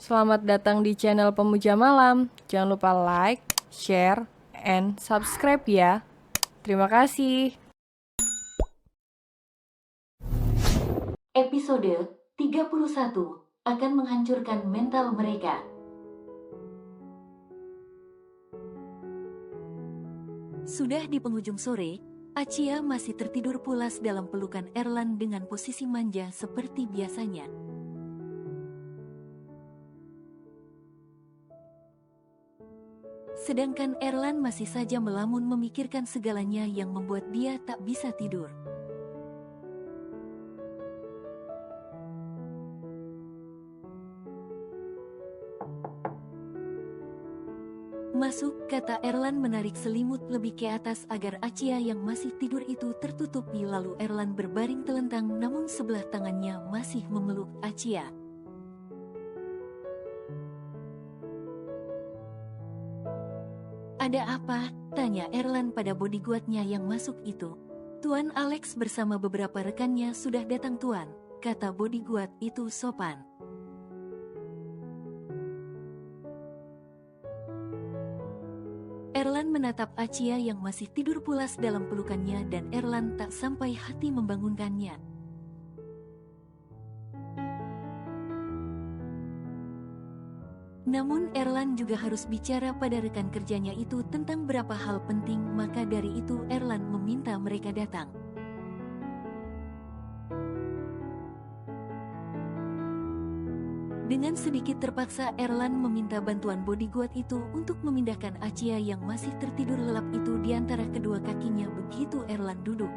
Selamat datang di channel Pemuja Malam. Jangan lupa like, share, and subscribe ya. Terima kasih. Episode 31 akan menghancurkan mental mereka. Sudah di penghujung sore, Acia masih tertidur pulas dalam pelukan Erlan dengan posisi manja seperti biasanya. Sedangkan Erlan masih saja melamun memikirkan segalanya yang membuat dia tak bisa tidur. Masuk, kata Erlan menarik selimut lebih ke atas agar Acia yang masih tidur itu tertutupi, lalu Erlan berbaring telentang namun sebelah tangannya masih memeluk Acia. Ada apa? Tanya Erlan pada bodyguardnya yang masuk itu. Tuan Alex bersama beberapa rekannya sudah datang tuan, kata bodyguard itu sopan. Erlan menatap Acia yang masih tidur pulas dalam pelukannya dan Erlan tak sampai hati membangunkannya. Namun Erlan juga harus bicara pada rekan kerjanya itu tentang beberapa hal penting, maka dari itu Erlan meminta mereka datang. Dengan sedikit terpaksa Erlan meminta bantuan bodyguard itu untuk memindahkan Acia yang masih tertidur lelap itu di antara kedua kakinya begitu Erlan duduk.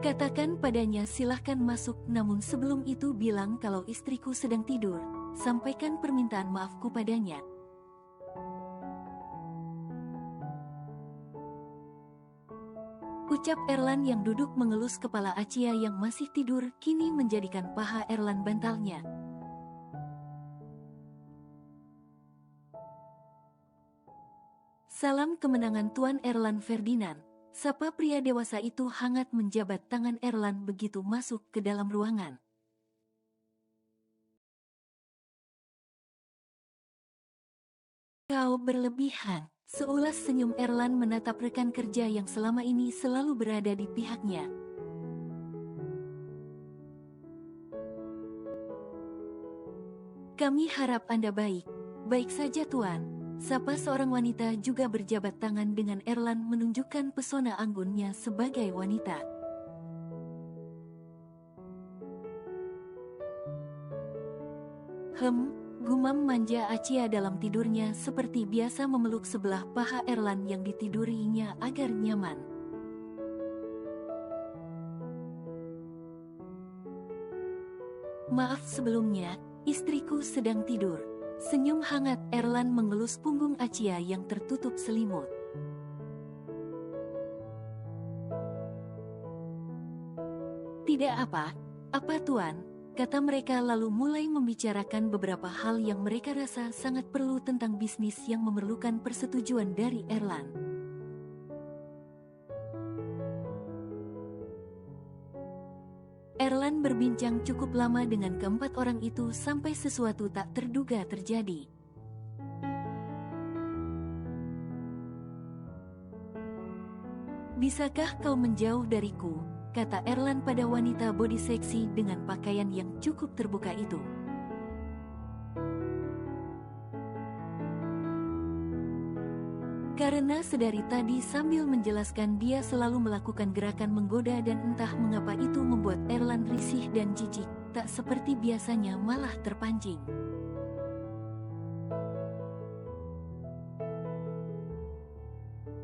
Katakan padanya silahkan masuk, namun sebelum itu bilang kalau istriku sedang tidur, sampaikan permintaan maafku padanya. Ucap Erlan yang duduk mengelus kepala Acia yang masih tidur kini menjadikan paha Erlan bantalnya. Salam kemenangan Tuan Erlan Ferdinand. Sapa pria dewasa itu hangat menjabat tangan Erlan begitu masuk ke dalam ruangan. Kau berlebihan. Seulas senyum Erlan menatap rekan kerja yang selama ini selalu berada di pihaknya. Kami harap Anda baik. Baik saja tuan. Sapa seorang wanita juga berjabat tangan dengan Erlan menunjukkan pesona anggunnya sebagai wanita. Gumam manja Acia dalam tidurnya seperti biasa memeluk sebelah paha Erlan yang ditidurinya agar nyaman. Maaf sebelumnya, istriku sedang tidur. Senyum hangat Erlan mengelus punggung Acia yang tertutup selimut. Tidak apa tuan, kata mereka lalu mulai membicarakan beberapa hal yang mereka rasa sangat perlu tentang bisnis yang memerlukan persetujuan dari Erlan. Erlan berbincang cukup lama dengan keempat orang itu sampai sesuatu tak terduga terjadi. Bisakah kau menjauh dariku? Kata Erlan pada wanita body seksi dengan pakaian yang cukup terbuka itu. Karena sedari tadi sambil menjelaskan dia selalu melakukan gerakan menggoda dan entah mengapa itu membuat Erlan risih dan jijik, tak seperti biasanya malah terpancing.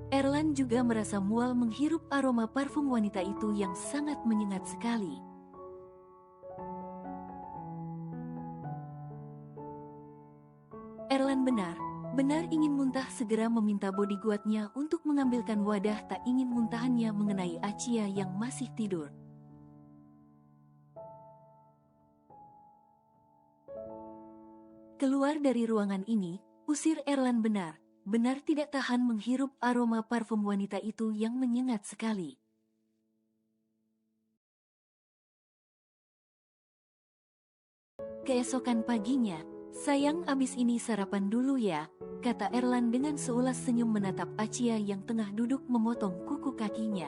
Erlan juga merasa mual menghirup aroma parfum wanita itu yang sangat menyengat sekali. Erlan benar ingin muntah, segera meminta bodyguardnya untuk mengambilkan wadah, tak ingin muntahannya mengenai Acia yang masih tidur. Keluar dari ruangan ini, usir Erlan benar tidak tahan menghirup aroma parfum wanita itu yang menyengat sekali. Keesokan paginya, sayang abis ini sarapan dulu ya, kata Erlan dengan seulas senyum menatap Acia yang tengah duduk memotong kuku kakinya.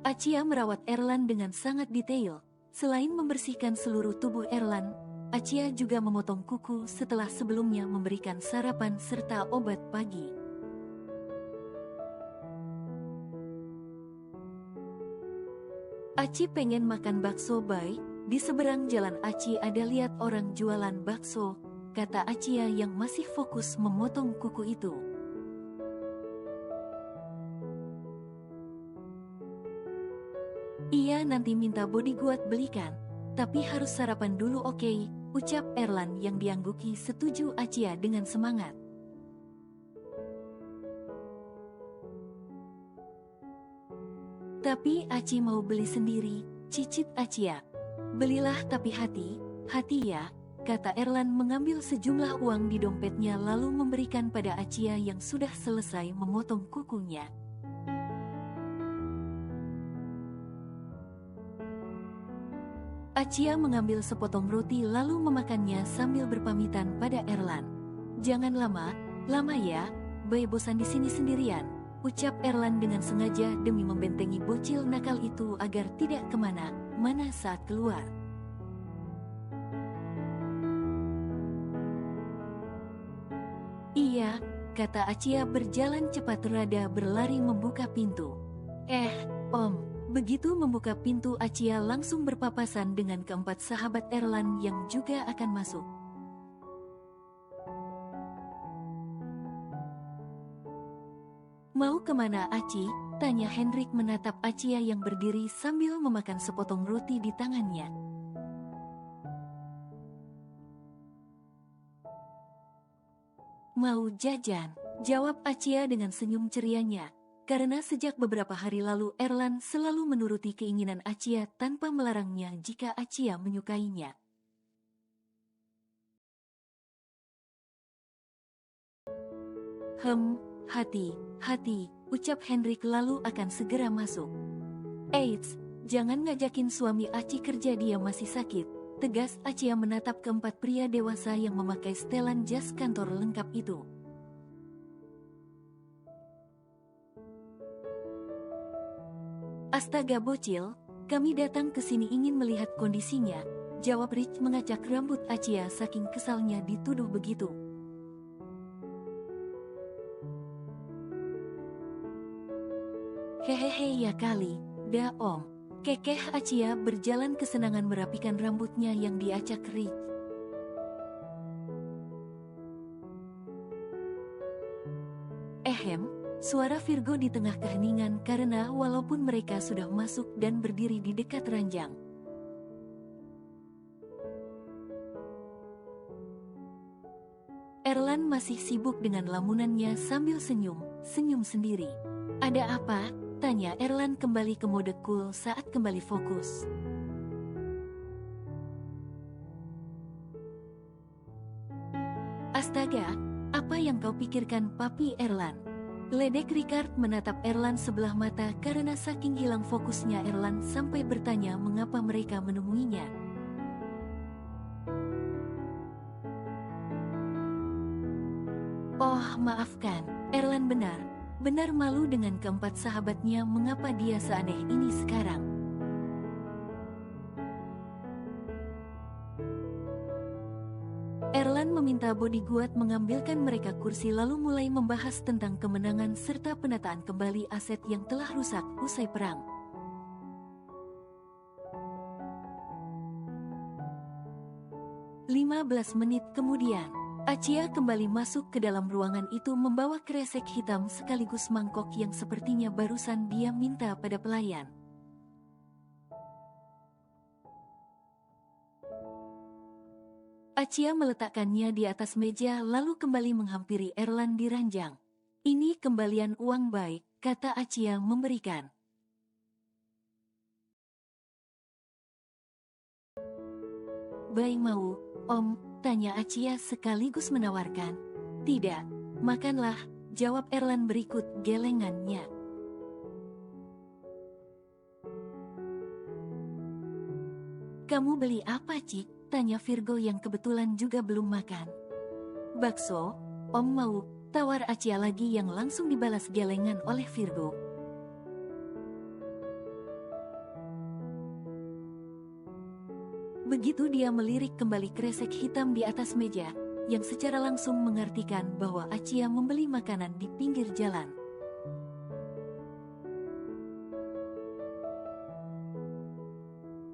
Acia merawat Erlan dengan sangat detail. Selain membersihkan seluruh tubuh Erlan, Acia juga memotong kuku setelah sebelumnya memberikan sarapan serta obat pagi. Aci pengen makan bakso Bay, di seberang jalan Aci ada lihat orang jualan bakso, kata Acia yang masih fokus memotong kuku itu. Iya nanti minta bodyguard belikan, tapi harus sarapan dulu oke, ucap Erlan yang diangguki setuju Acia dengan semangat. Tapi Aci mau beli sendiri, cicit Acia. Belilah tapi hati ya, kata Erlan mengambil sejumlah uang di dompetnya lalu memberikan pada Acia yang sudah selesai memotong kukunya. Acia mengambil sepotong roti lalu memakannya sambil berpamitan pada Erlan. Jangan lama ya, Bay bosan di sini sendirian, ucap Erlan dengan sengaja demi membentengi bocil nakal itu agar tidak kemana-mana saat keluar. Iya, kata Acia berjalan cepat rada berlari membuka pintu. Om. Begitu membuka pintu Acia langsung berpapasan dengan keempat sahabat Erlan yang juga akan masuk. Mau kemana Aci? Tanya Hendrik menatap Acia yang berdiri sambil memakan sepotong roti di tangannya. Mau jajan, jawab Acia dengan senyum cerianya. Karena sejak beberapa hari lalu Erlan selalu menuruti keinginan Acia tanpa melarangnya jika Acia menyukainya. Hati, ucap Hendrik lalu akan segera masuk. Eits, jangan ngajakin suami Aci kerja dia masih sakit, tegas Acia menatap keempat pria dewasa yang memakai setelan jas kantor lengkap itu. Astaga bocil, kami datang ke sini ingin melihat kondisinya, jawab Rich mengacak rambut Acia saking kesalnya dituduh begitu. Hehehe ya kali, dah om, kekeh Acia berjalan kesenangan merapikan rambutnya yang diacak Rich. Suara Virgo di tengah keheningan karena walaupun mereka sudah masuk dan berdiri di dekat ranjang. Erlan masih sibuk dengan lamunannya sambil senyum sendiri. Ada apa? Tanya Erlan kembali ke mode cool saat kembali fokus. Astaga, apa yang kau pikirkan papi Erlan? Ledek Ricard menatap Erlan sebelah mata karena saking hilang fokusnya Erlan sampai bertanya mengapa mereka menemuinya. Oh maafkan, Erlan benar malu dengan keempat sahabatnya mengapa dia seaneh ini sekarang. Erlan meminta bodyguard mengambilkan mereka kursi lalu mulai membahas tentang kemenangan serta penataan kembali aset yang telah rusak usai perang. "15 menit kemudian, Acia kembali masuk ke dalam ruangan itu membawa kresek hitam sekaligus mangkok yang sepertinya barusan dia minta pada pelayan. Acia meletakkannya di atas meja lalu kembali menghampiri Erlan di ranjang. Ini kembalian uang baik, kata Acia memberikan. Baik mau, Om, tanya Acia sekaligus menawarkan. Tidak, makanlah, jawab Erlan berikut gelengannya. Kamu beli apa, Cik? Tanya Virgo yang kebetulan juga belum makan. Bakso, Om mau, tawar Acia lagi yang langsung dibalas gelengan oleh Virgo. Begitu dia melirik kembali kresek hitam di atas meja, yang secara langsung mengartikan bahwa Acia membeli makanan di pinggir jalan.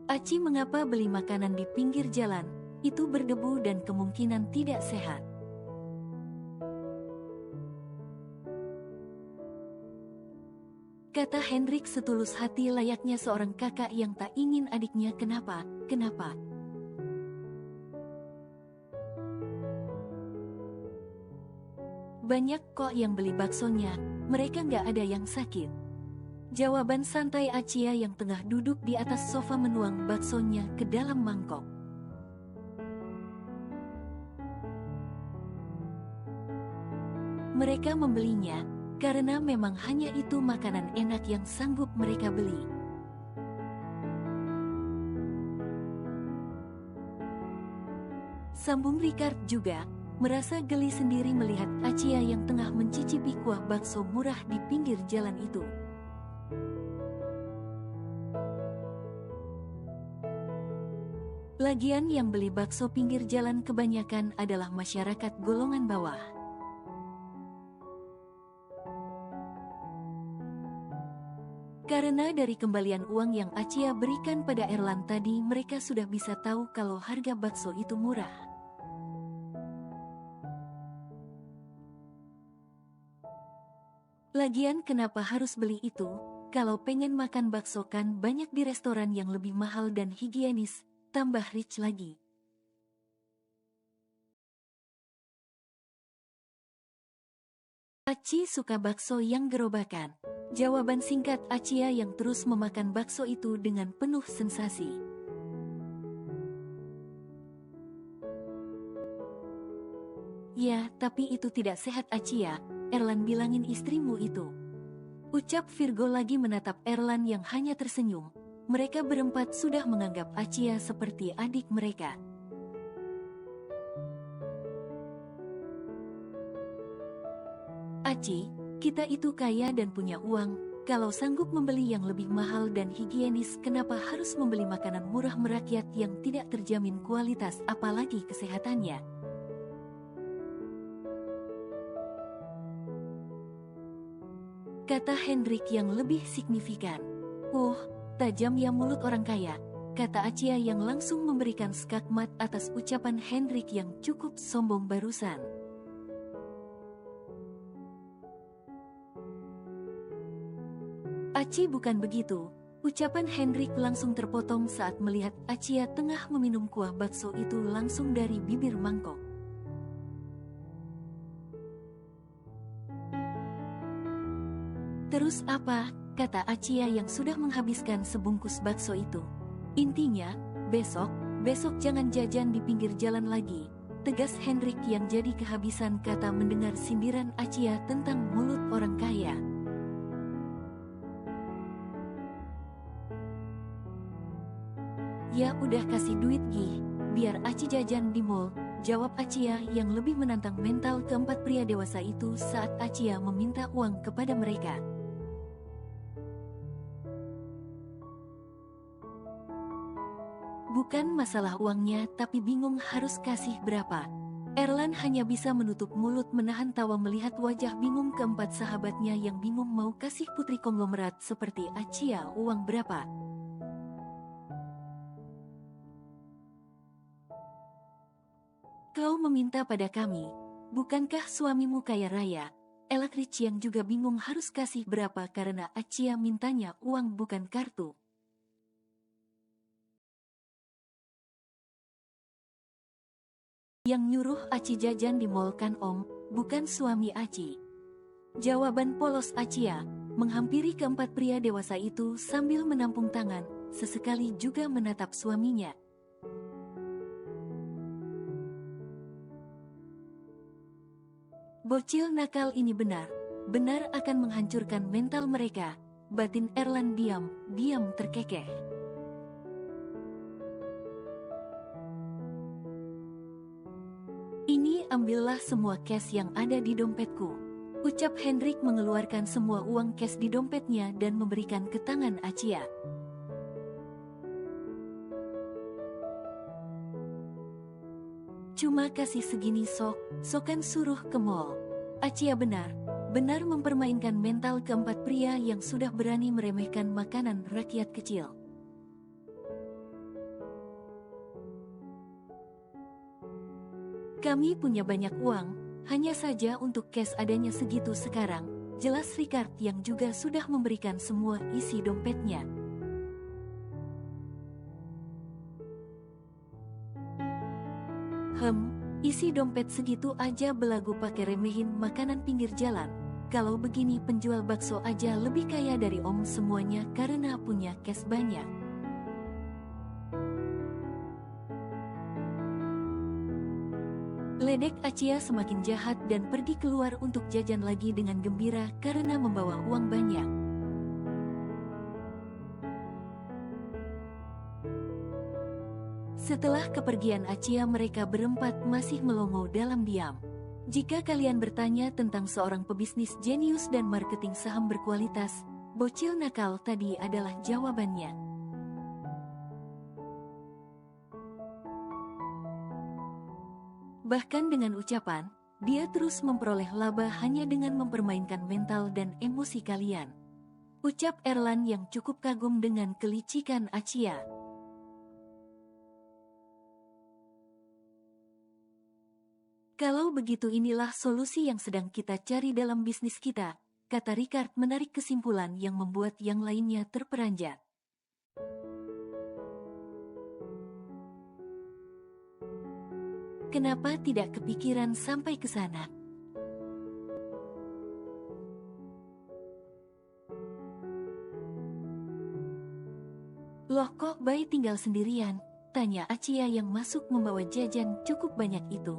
Aci mengapa beli makanan di pinggir jalan? Itu berdebu dan kemungkinan tidak sehat. Kata Hendrik setulus hati layaknya seorang kakak yang tak ingin adiknya kenapa. Banyak kok yang beli baksonya, mereka nggak ada yang sakit. Jawaban santai Acia yang tengah duduk di atas sofa menuang baksonya ke dalam mangkok. Mereka membelinya karena memang hanya itu makanan enak yang sanggup mereka beli. Sambung Ricard juga merasa geli sendiri melihat Acia yang tengah mencicipi kuah bakso murah di pinggir jalan itu. Lagian yang beli bakso pinggir jalan kebanyakan adalah masyarakat golongan bawah. Karena dari kembalian uang yang Acia berikan pada Erlan tadi, mereka sudah bisa tahu kalau harga bakso itu murah. Lagian kenapa harus beli itu? Kalau pengen makan bakso kan banyak di restoran yang lebih mahal dan higienis, tambah rich lagi. Aci suka bakso yang gerobakan. Jawaban singkat Acia yang terus memakan bakso itu dengan penuh sensasi. Ya, tapi itu tidak sehat Acia, Erlan bilangin istrimu itu. Ucap Virgo lagi menatap Erlan yang hanya tersenyum. Mereka berempat sudah menganggap Acia seperti adik mereka. Aci, kita itu kaya dan punya uang. Kalau sanggup membeli yang lebih mahal dan higienis, kenapa harus membeli makanan murah merakyat yang tidak terjamin kualitas apalagi kesehatannya? Kata Hendrik yang lebih signifikan. Tajam ya mulut orang kaya, kata Acia yang langsung memberikan skakmat atas ucapan Hendrik yang cukup sombong barusan. Aci bukan begitu, ucapan Hendrik langsung terpotong saat melihat Acia tengah meminum kuah bakso itu langsung dari bibir mangkok. Terus apa? Kata Acia yang sudah menghabiskan sebungkus bakso itu. Intinya, besok jangan jajan di pinggir jalan lagi, tegas Hendrik yang jadi kehabisan kata mendengar sindiran Acia tentang mulut orang kaya. Ya udah kasih duit Gi, biar Aci jajan di mall, jawab Acia yang lebih menantang mental keempat pria dewasa itu saat Acia meminta uang kepada mereka. Bukan masalah uangnya tapi bingung harus kasih berapa. Erlan hanya bisa menutup mulut menahan tawa melihat wajah bingung keempat sahabatnya yang bingung mau kasih putri konglomerat seperti Acia uang berapa. Kau meminta pada kami, bukankah suamimu kaya raya? Elak Rich yang juga bingung harus kasih berapa karena Acia mintanya uang bukan kartu. Yang nyuruh Aci jajan di mall kan Om, bukan suami Aci. Jawaban polos Acia, menghampiri keempat pria dewasa itu sambil menampung tangan, sesekali juga menatap suaminya. Bocil nakal ini benar akan menghancurkan mental mereka, batin Erlan diam terkekeh. Ini ambillah semua cash yang ada di dompetku. Ucap Hendrik mengeluarkan semua uang cash di dompetnya dan memberikan ke tangan Acia. Cuma kasih segini sokan suruh ke mall. Acia benar mempermainkan mental keempat pria yang sudah berani meremehkan makanan rakyat kecil. Kami punya banyak uang, hanya saja untuk cash adanya segitu sekarang. Jelas Ricard yang juga sudah memberikan semua isi dompetnya. Isi dompet segitu aja belagu pakai remehin makanan pinggir jalan. Kalau begini penjual bakso aja lebih kaya dari om semuanya karena punya cash banyak. Ledek Acia semakin jahat dan pergi keluar untuk jajan lagi dengan gembira karena membawa uang banyak. Setelah kepergian Acia, mereka berempat masih melongo dalam diam. Jika kalian bertanya tentang seorang pebisnis jenius dan marketing saham berkualitas, bocil nakal tadi adalah jawabannya. Bahkan dengan ucapan, dia terus memperoleh laba hanya dengan mempermainkan mental dan emosi kalian. Ucap Erlan yang cukup kagum dengan kelicikan Acia. Kalau begitu inilah solusi yang sedang kita cari dalam bisnis kita, kata Ricard menarik kesimpulan yang membuat yang lainnya terperanjat. Kenapa tidak kepikiran sampai ke sana? Loh kok Bai tinggal sendirian? Tanya Acia yang masuk membawa jajan cukup banyak itu.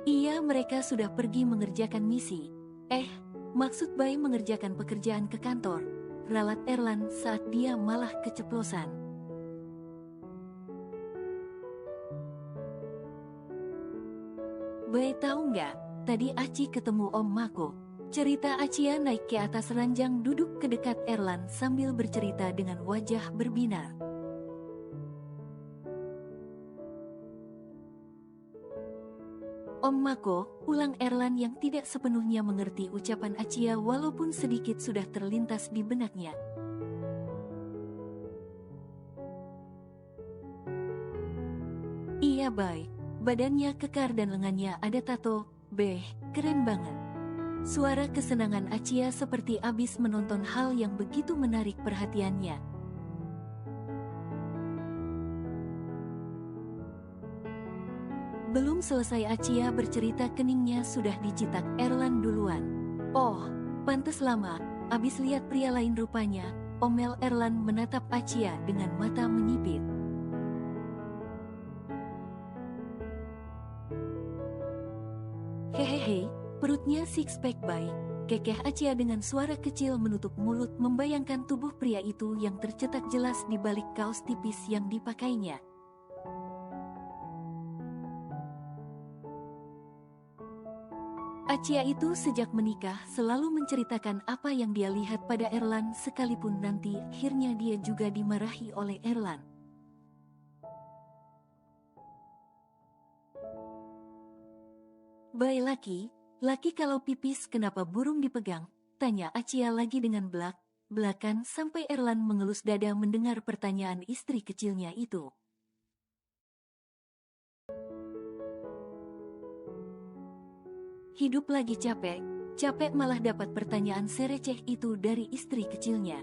Iya, mereka sudah pergi mengerjakan misi. Maksud Bai mengerjakan pekerjaan ke kantor. Ralat Erlan saat dia malah keceplosan. Bai tahu nggak? Tadi Aci ketemu Om Mako. Cerita Acia naik ke atas ranjang duduk ke dekat Erlan sambil bercerita dengan wajah berbinar. Om Mako, ulang Erlan yang tidak sepenuhnya mengerti ucapan Acia walaupun sedikit sudah terlintas di benaknya. Iya Bai, badannya kekar dan lengannya ada tato, keren banget. Suara kesenangan Acia seperti abis menonton hal yang begitu menarik perhatiannya. Belum selesai Acia bercerita keningnya sudah dicitak Erlan duluan. Oh, pantes lama, abis lihat pria lain rupanya, omel Erlan menatap Acia dengan mata menyipit. Hehehe, perutnya six pack Bai, kekeh Acia dengan suara kecil menutup mulut membayangkan tubuh pria itu yang tercetak jelas di balik kaos tipis yang dipakainya. Acia itu sejak menikah selalu menceritakan apa yang dia lihat pada Erlan sekalipun nanti akhirnya dia juga dimarahi oleh Erlan. Bai laki kalau pipis kenapa burung dipegang? Tanya Acia lagi dengan belak-belakan sampai Erlan mengelus dada mendengar pertanyaan istri kecilnya itu. Hidup lagi capek malah dapat pertanyaan sereceh itu dari istri kecilnya.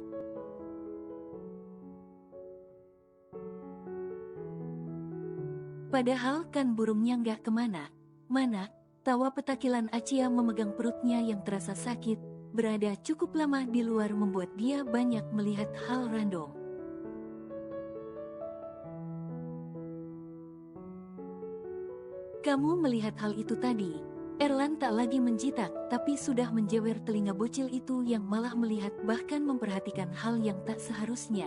Padahal kan burungnya nggak kemana-mana. Tawa petakilan Acia memegang perutnya yang terasa sakit, berada cukup lama di luar membuat dia banyak melihat hal random. Kamu melihat hal itu tadi? Erlan tak lagi menjitak, tapi sudah menjewer telinga bocil itu yang malah melihat bahkan memperhatikan hal yang tak seharusnya.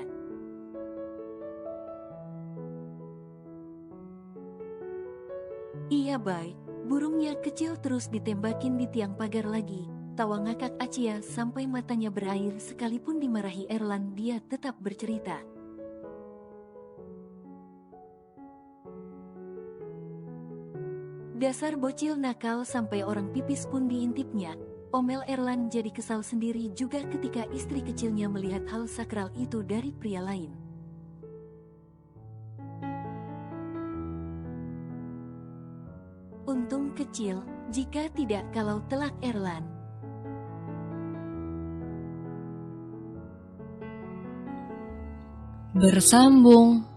Iya baik, burungnya kecil terus ditembakin di tiang pagar lagi. Tawa ngakak Acia sampai matanya berair sekalipun dimarahi Erlan dia tetap bercerita. Dasar bocil nakal sampai orang pipis pun diintipnya. Omel Erlan jadi kesal sendiri juga ketika istri kecilnya melihat hal sakral itu dari pria lain. Untung kecil, jika tidak kalau telak Erlan. Bersambung.